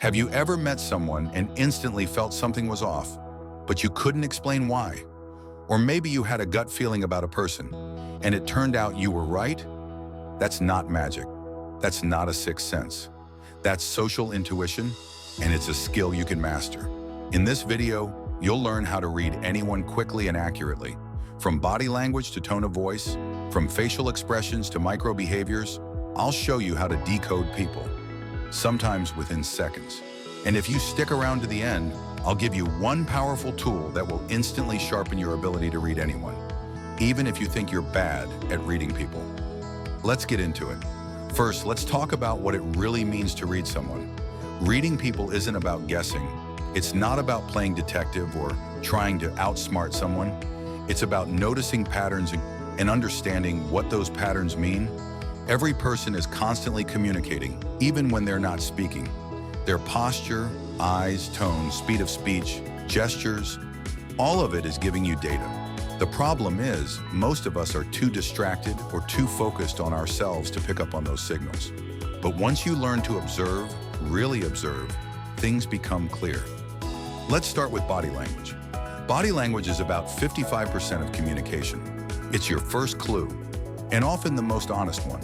Have you ever met someone and instantly felt something was off, but you couldn't explain why? Or maybe you had a gut feeling about a person, and it turned out you were right? That's not magic. That's not a sixth sense. That's social intuition, and it's a skill you can master. In this video, you'll learn how to read anyone quickly and accurately. From body language to tone of voice, from facial expressions to micro behaviors, I'll show you how to decode people, sometimes within seconds. And if you stick around to the end, I'll give you one powerful tool that will instantly sharpen your ability to read anyone, even if you think you're bad at reading people. Let's get into it. First, let's talk about what it really means to read someone. Reading people isn't about guessing. It's not about playing detective or trying to outsmart someone. It's about noticing patterns and understanding what those patterns mean. Every person is constantly communicating, even when they're not speaking. Their posture, eyes, tone, speed of speech, gestures, all of it is giving you data. The problem is, most of us are too distracted or too focused on ourselves to pick up on those signals. But once you learn to observe, really observe, things become clear. Let's start with body language. Body language is about 55% of communication. It's your first clue, and often the most honest one.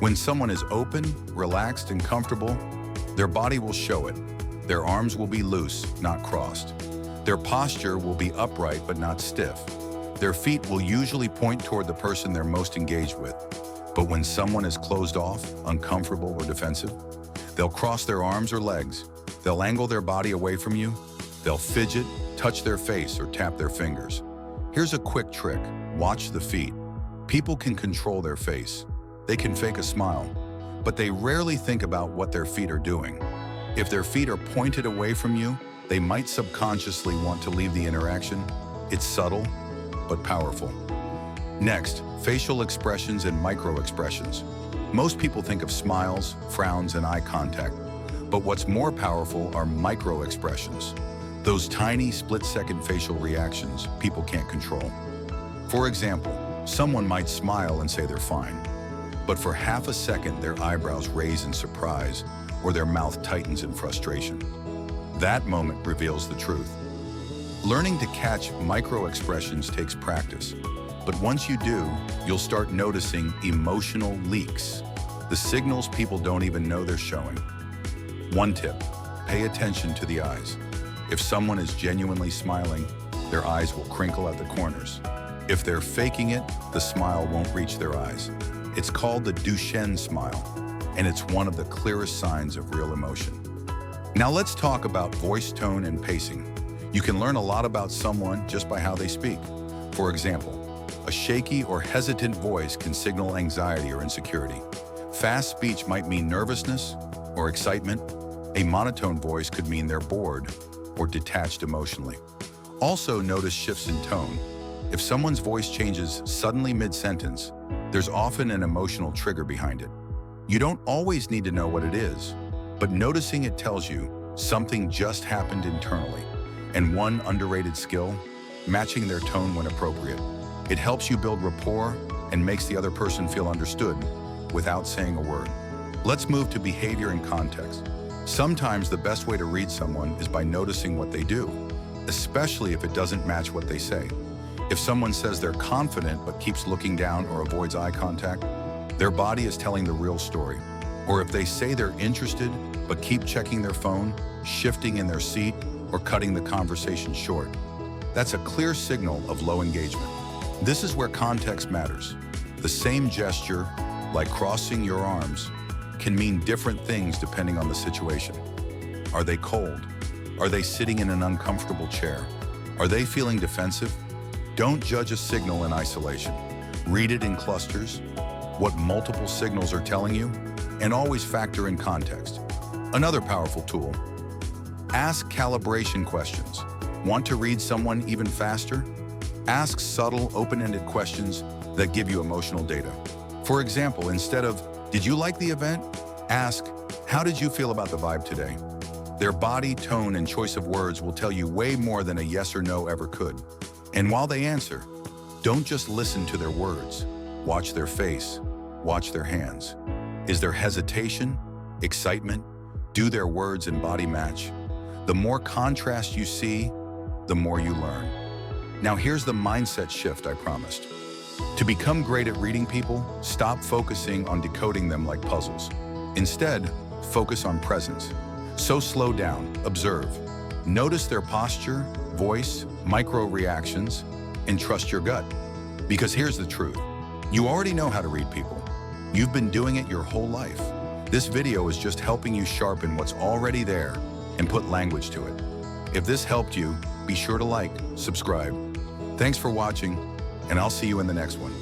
When someone is open, relaxed, and comfortable, their body will show it. Their arms will be loose, not crossed. Their posture will be upright but not stiff. Their feet will usually point toward the person they're most engaged with. But when someone is closed off, uncomfortable, or defensive, they'll cross their arms or legs. They'll angle their body away from you. They'll fidget, touch their face, or tap their fingers. Here's a quick trick. Watch the feet. People can control their face. They can fake a smile, but they rarely think about what their feet are doing. If their feet are pointed away from you, they might subconsciously want to leave the interaction. It's subtle, but powerful. Next, facial expressions and micro expressions. Most people think of smiles, frowns, and eye contact, but what's more powerful are micro expressions. Those tiny split-second facial reactions people can't control. For example, someone might smile and say they're fine, but for half a second their eyebrows raise in surprise or their mouth tightens in frustration. That moment reveals the truth. Learning to catch micro-expressions takes practice, but once you do, you'll start noticing emotional leaks, the signals people don't even know they're showing. One tip, pay attention to the eyes. If someone is genuinely smiling, their eyes will crinkle at the corners. If they're faking it, the smile won't reach their eyes. It's called the Duchenne smile, and it's one of the clearest signs of real emotion. Now let's talk about voice tone and pacing. You can learn a lot about someone just by how they speak. For example, a shaky or hesitant voice can signal anxiety or insecurity. Fast speech might mean nervousness or excitement. A monotone voice could mean they're bored or detached emotionally. Also notice shifts in tone. If someone's voice changes suddenly mid-sentence, there's often an emotional trigger behind it. You don't always need to know what it is, but noticing it tells you something just happened internally. And one underrated skill, matching their tone when appropriate. It helps you build rapport and makes the other person feel understood without saying a word. Let's move to behavior and context. Sometimes the best way to read someone is by noticing what they do, especially if it doesn't match what they say. If someone says they're confident but keeps looking down or avoids eye contact, their body is telling the real story. Or if they say they're interested but keep checking their phone, shifting in their seat, or cutting the conversation short, that's a clear signal of low engagement. This is where context matters. The same gesture, like crossing your arms, can mean different things depending on the situation. Are they cold? Are they sitting in an uncomfortable chair? Are they feeling defensive? Don't judge a signal in isolation. Read it in clusters, what multiple signals are telling you, and always factor in context. Another powerful tool, ask calibration questions. Want to read someone even faster? Ask subtle, open-ended questions that give you emotional data. For example, instead of, "Did you like the event?" ask, "How did you feel about the vibe today?" Their body, tone, and choice of words will tell you way more than a yes or no ever could. And while they answer, don't just listen to their words. Watch their face, watch their hands. Is there hesitation, excitement, Do their words and body match? The more contrast you see, the more you learn. Now here's the mindset shift I promised. To become great at reading people, stop focusing on decoding them like puzzles. Instead, focus on presence. So slow down, observe. Notice their posture, voice, micro reactions, and trust your gut. Because here's the truth. You already know how to read people. You've been doing it your whole life. This video is just helping you sharpen what's already there and put language to it. If this helped you, be sure to like, subscribe. Thanks for watching, and I'll see you in the next one.